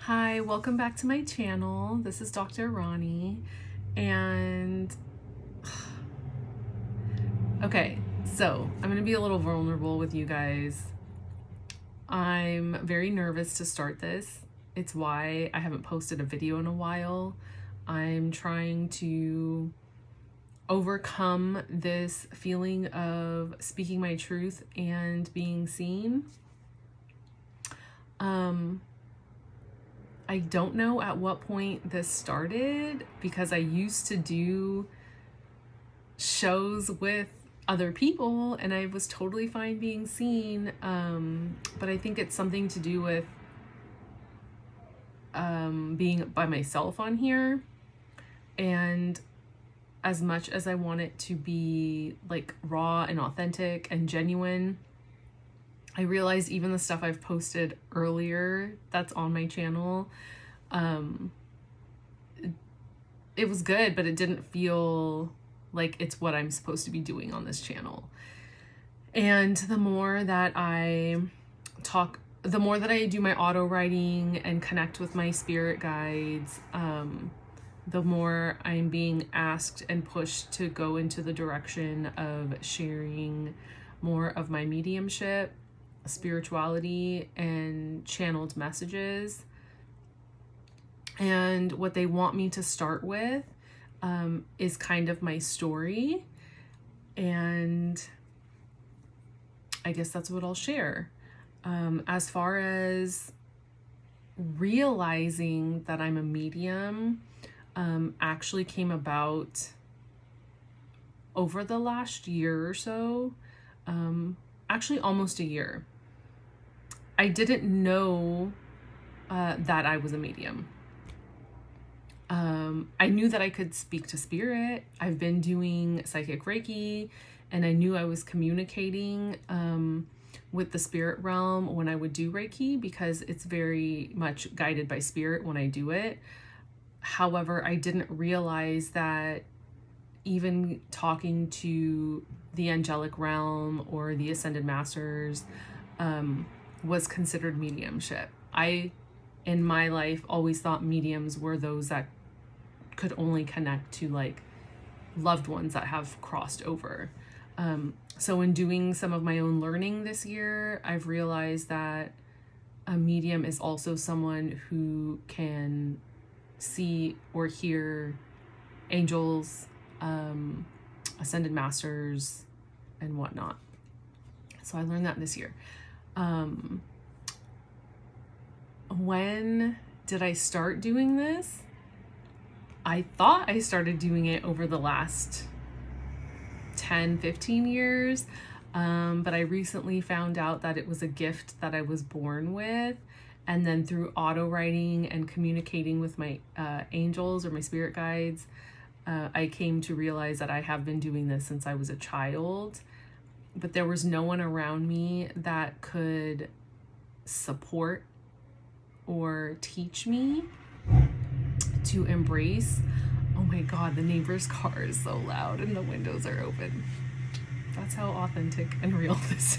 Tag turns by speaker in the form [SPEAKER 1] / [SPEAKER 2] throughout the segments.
[SPEAKER 1] Hi, welcome back to my channel. This is Dr. Rani, and okay, so I'm gonna be a little vulnerable with you guys. I'm very nervous to start this. It's why I haven't posted a video in a while. I'm trying to overcome this feeling of speaking my truth and being seen. I don't know at what point this started because I used to do shows with other people and I was totally fine being seen. But I think it's something to do with being by myself on here. And as much as I want it to be like raw and authentic and genuine, I realized even the stuff I've posted earlier that's on my channel, it was good, but it didn't feel like it's what I'm supposed to be doing on this channel. And the more that I talk, the more that I do my auto writing and connect with my spirit guides, the more I'm being asked and pushed to go into the direction of sharing more of my mediumship, spirituality, and channeled messages. And what they want me to start with is kind of my story, and I guess that's what I'll share. As far as realizing that I'm a medium, actually came about over the last year or so, actually almost a year. I didn't know that I was a medium. I knew that I could speak to spirit. I've been doing psychic Reiki, and I knew I was communicating with the spirit realm when I would do Reiki because it's very much guided by spirit when I do it. However, I didn't realize that even talking to the angelic realm or the ascended masters was considered mediumship. I, in my life, always thought mediums were those that could only connect to like loved ones that have crossed over. So in doing some of my own learning this year, I've realized that a medium is also someone who can see or hear angels, ascended masters, and whatnot. So I learned that this year. When did I start doing this? I thought I started doing it over the last 10, 15 years. But I recently found out that it was a gift that I was born with. And then through auto writing and communicating with my angels or my spirit guides, I came to realize that I have been doing this since I was a child. But there was no one around me that could support or teach me to embrace. Oh my God, the neighbor's car is so loud and the windows are open. That's how authentic and real this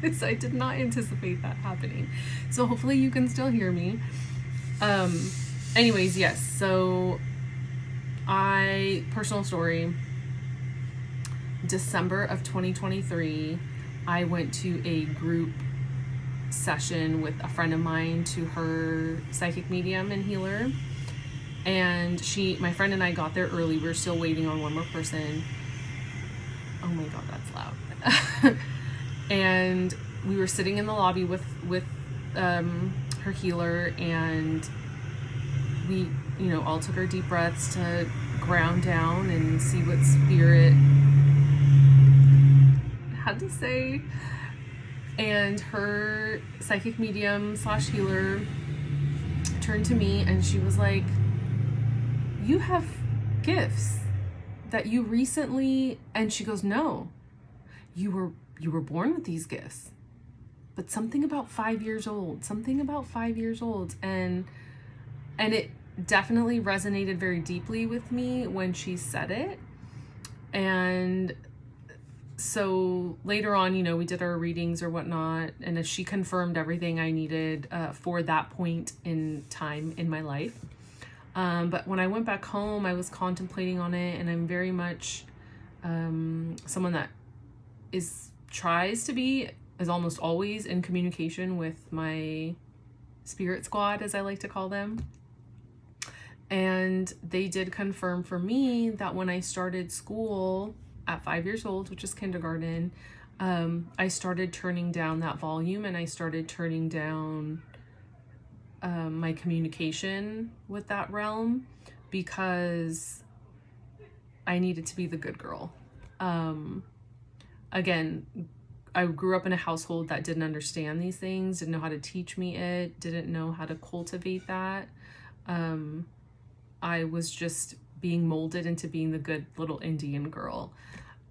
[SPEAKER 1] is. I did not anticipate that happening. So hopefully you can still hear me. Anyways, yes. So personal story, December of 2023, I went to a group session with a friend of mine to her psychic medium and healer. And my friend and I got there early. We were still waiting on one more person. Oh my God, that's loud. And we were sitting in the lobby with her healer, and we, all took our deep breaths to ground down and see what spirit had to say. And her psychic medium / healer turned to me and she was like, "You have gifts that you recently," and she goes, "No, you were born with these gifts, but something about 5 years old, and it definitely resonated very deeply with me when she said it. And so later on, you know, we did our readings or whatnot, and she confirmed everything I needed for that point in time in my life. But when I went back home, I was contemplating on it, and I'm very much someone that tries to be, is almost always in communication with my spirit squad, as I like to call them. And they did confirm for me that when I started school at 5 years old, which is kindergarten, I started turning down that volume, and I started turning down my communication with that realm, because I needed to be the good girl. Again, I grew up in a household that didn't understand these things, didn't know how to teach me it, didn't know how to cultivate that. I was just being molded into being the good little Indian girl.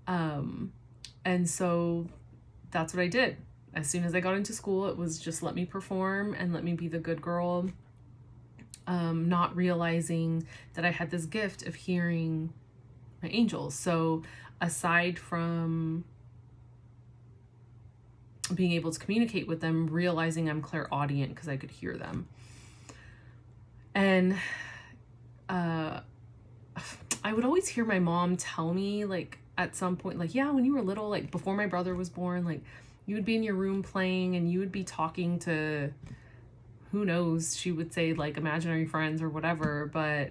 [SPEAKER 1] And so that's what I did. As soon as I got into school, it was just let me perform and let me be the good girl. Not realizing that I had this gift of hearing my angels. So aside from being able to communicate with them, realizing I'm clairaudient because I could hear them. And I would always hear my mom tell me, like, at some point, like, yeah, when you were little, like before my brother was born, like you would be in your room playing and you would be talking to, who knows, she would say like imaginary friends or whatever. But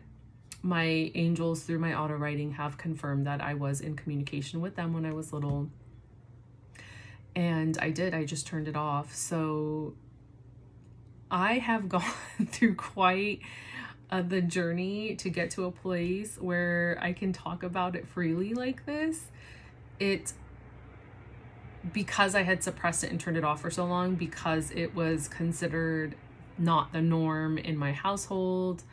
[SPEAKER 1] my angels through my auto writing have confirmed that I was in communication with them when I was little. And I just turned it off. So I have gone through quite the journey to get to a place where I can talk about it freely like this. Because I had suppressed it and turned it off for so long, because it was considered not the norm in my household,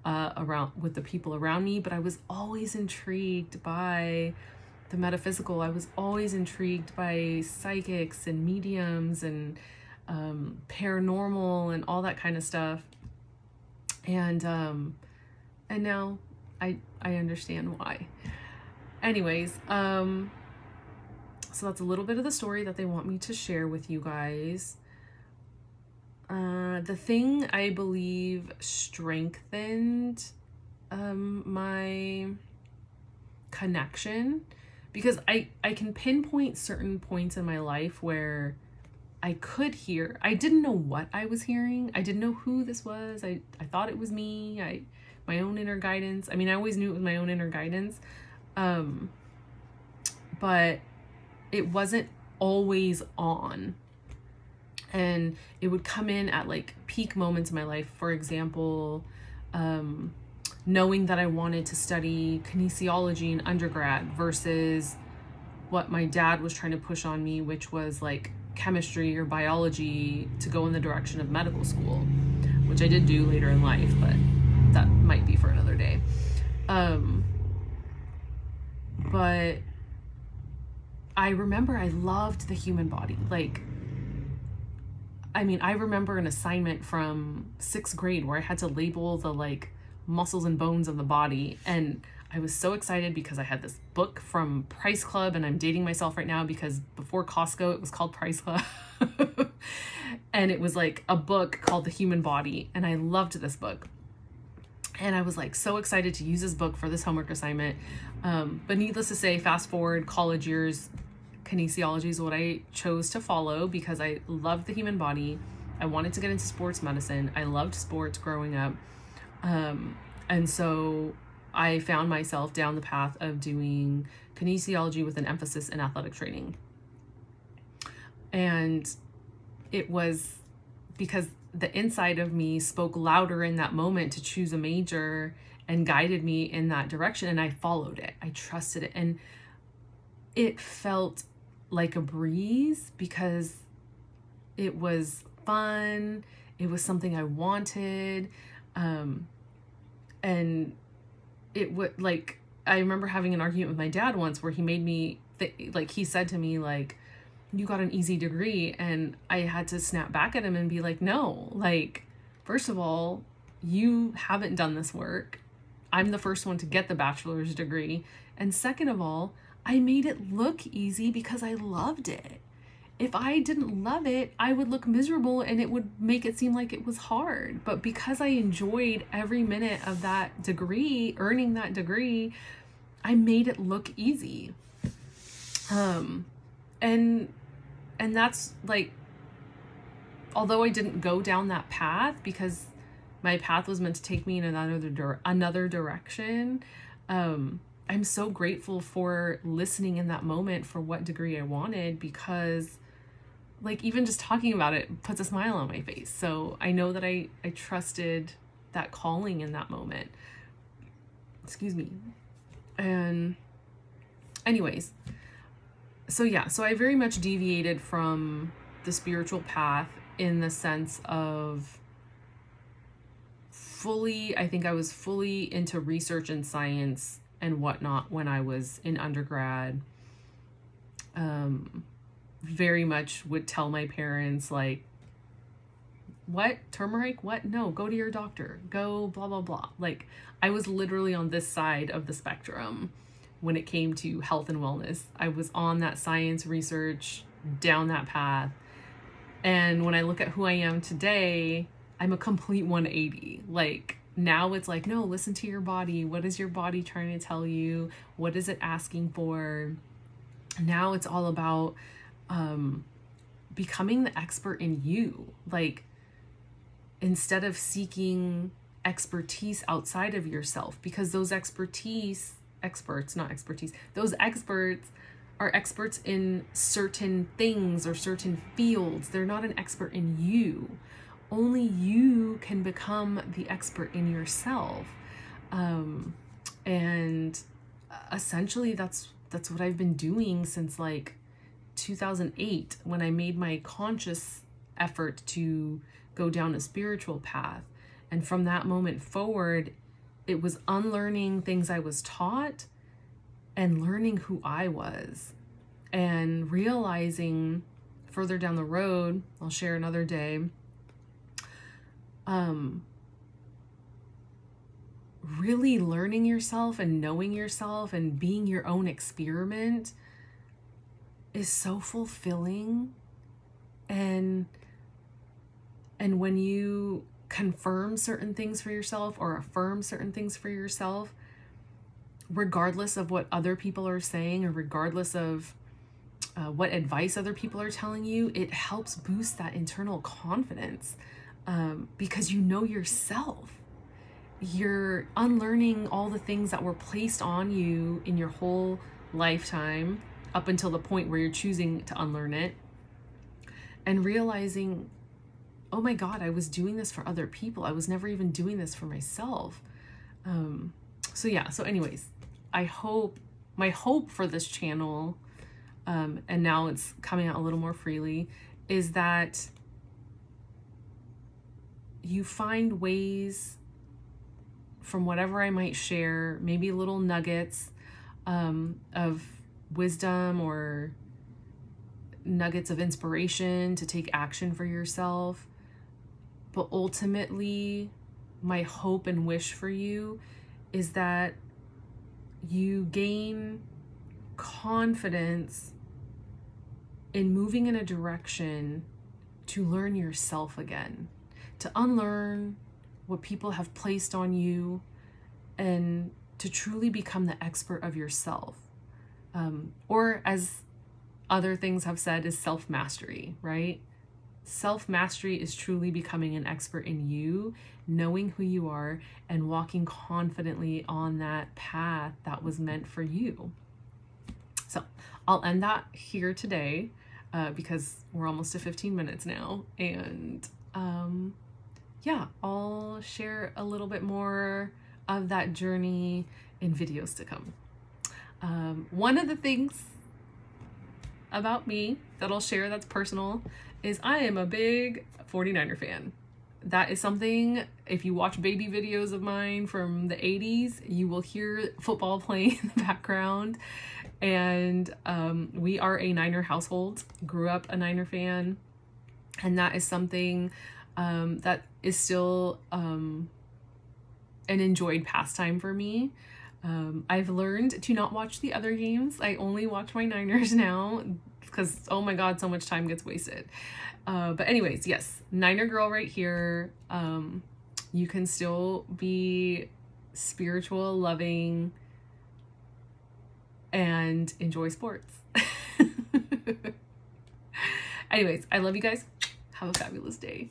[SPEAKER 1] around with the people around me. But I was always intrigued by the metaphysical. I was always intrigued by psychics and mediums and paranormal and all that kind of stuff. And now I understand why. Anyways, so that's a little bit of the story that they want me to share with you guys. The thing I believe strengthened my connection, because I can pinpoint certain points in my life where I could hear. I didn't know what I was hearing. I didn't know who this was. I thought it was me. My own inner guidance. I mean, I always knew it was my own inner guidance. But it wasn't always on. And it would come in at like peak moments in my life. For example, knowing that I wanted to study kinesiology in undergrad versus what my dad was trying to push on me, which was like chemistry or biology to go in the direction of medical school, which I did do later in life, but that might be for another day. But I remember I loved the human body. Like, I mean, I remember an assignment from 6th grade where I had to label the like muscles and bones of the body, and I was so excited because I had this book from Price Club, and I'm dating myself right now because before Costco it was called Price Club. And it was like a book called The Human Body, and I loved this book. And I was like so excited to use this book for this homework assignment. But needless to say, fast forward college years, kinesiology is what I chose to follow because I loved the human body. I wanted to get into sports medicine. I loved sports growing up. And so I found myself down the path of doing kinesiology with an emphasis in athletic training. And it was because the inside of me spoke louder in that moment to choose a major and guided me in that direction. And I followed it. I trusted it. And it felt like a breeze because it was fun. It was something I wanted. And it would, like, I remember having an argument with my dad once where he made me he said to me, like, you got an easy degree. And I had to snap back at him and be like, no, like, first of all, you haven't done this work. I'm the first one to get the bachelor's degree. And second of all, I made it look easy because I loved it. If I didn't love it, I would look miserable and it would make it seem like it was hard. But because I enjoyed every minute of that degree, earning that degree, I made it look easy. And that's like, although I didn't go down that path because my path was meant to take me in another direction, I'm so grateful for listening in that moment for what degree I wanted, because like even just talking about it puts a smile on my face. So I know that I trusted that calling in that moment. Excuse me. And anyways, so yeah, so I very much deviated from the spiritual path in the sense of I think I was fully into research and science and whatnot when I was in undergrad. Very much would tell my parents, like, what? Turmeric? What? No, go to your doctor. Go blah, blah, blah. Like, I was literally on this side of the spectrum when it came to health and wellness. I was on that science research, down that path. And when I look at who I am today, I'm a complete 180. Like, now it's like, no, listen to your body. What is your body trying to tell you? What is it asking for? Now it's all about becoming the expert in you. Like, instead of seeking expertise outside of yourself, because those experts are experts in certain things or certain fields. They're not an expert in you. Only you can become the expert in yourself. And essentially that's what I've been doing since like 2008, when I made my conscious effort to go down a spiritual path. And from that moment forward, it was unlearning things I was taught and learning who I was, and realizing further down the road, I'll share another day, really learning yourself and knowing yourself and being your own experiment is so fulfilling. And when you confirm certain things for yourself or affirm certain things for yourself, regardless of what other people are saying or regardless of what advice other people are telling you, it helps boost that internal confidence, because you know yourself. You're unlearning all the things that were placed on you in your whole lifetime up until the point where you're choosing to unlearn it, and realizing, oh my God, I was doing this for other people. I was never even doing this for myself. So anyways, my hope for this channel, and now it's coming out a little more freely, is that you find ways from whatever I might share, maybe little nuggets of wisdom or nuggets of inspiration to take action for yourself. But ultimately, my hope and wish for you is that you gain confidence in moving in a direction to learn yourself again, to unlearn what people have placed on you, and to truly become the expert of yourself. Or as other things have said, is self-mastery, right? Self-mastery is truly becoming an expert in you, knowing who you are, and walking confidently on that path that was meant for you. So I'll end that here today, because we're almost to 15 minutes now. And I'll share a little bit more of that journey in videos to come. One of the things about me that I'll share that's personal is I am a big 49er fan. That is something, if you watch baby videos of mine from the 80s, you will hear football playing in the background. And we are a Niner household, grew up a Niner fan. And that is something that is still an enjoyed pastime for me. I've learned to not watch the other games. I only watch my Niners now because, oh my God, so much time gets wasted. But anyways, yes, Niner girl right here. You can still be spiritual, loving, and enjoy sports. Anyways, I love you guys. Have a fabulous day.